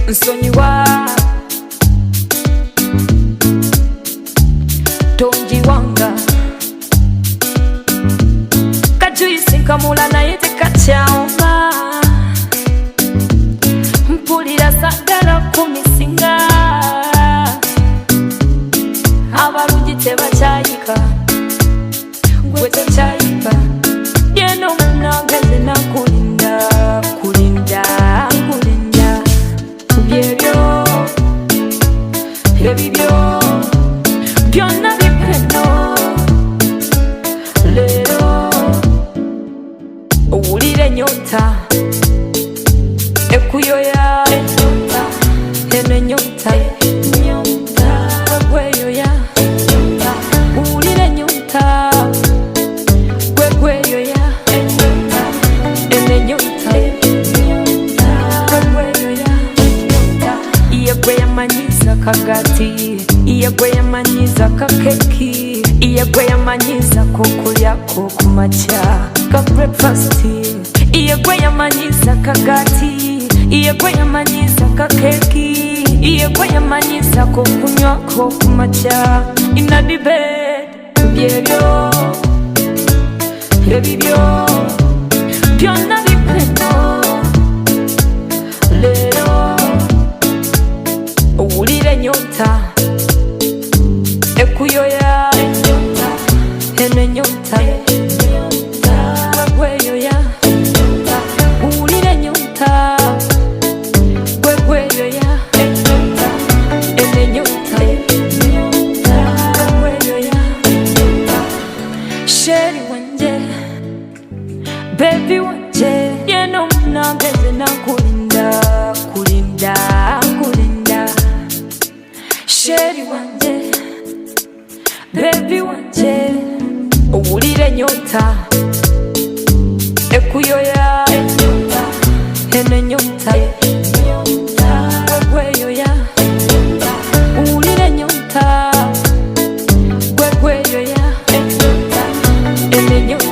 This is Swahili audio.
nsonyiwa tongi wanga kajuyisi nkamula naye tekakyaoma mpulira sagala kumisinga abalungi tebakyayika gwe tekyayika yeno munange nze nakulinda kulinda kulinda byebyo ebibyo byonna bipeno leero owulira ennyonta ekuyoya ennyonta eno ennyonta gwegweyoya owulira ennyonta gwegweyoya eno ennyonta gwegweyoya iye gwe yamanyiza kagati iye gwe yamanyiza kakeki iye gwe yamanyiza kokulyako kumakya ka breakfast iye gwe yamanyiza kagati iye gwe yamanyiza kakeki iye gwe yamanyiza kokunywako kumakya inna the bed byebyo ebibyo byonna bipeno leero owulira ennyonta ekuyoya ennyonta eno ennyonta gwegweyoya owulira ennyonta gwegweyoya eno ennyonta gwegweyoya sheri wanje baby wanje yeno munange nze nakulinda kulinda kulinda sheri wanje baby wanje owulira ennyonta ekuyoya ennyonta eno ennyonta gwegweyoya owulira ennyonta gwegweyoya eno ennyonta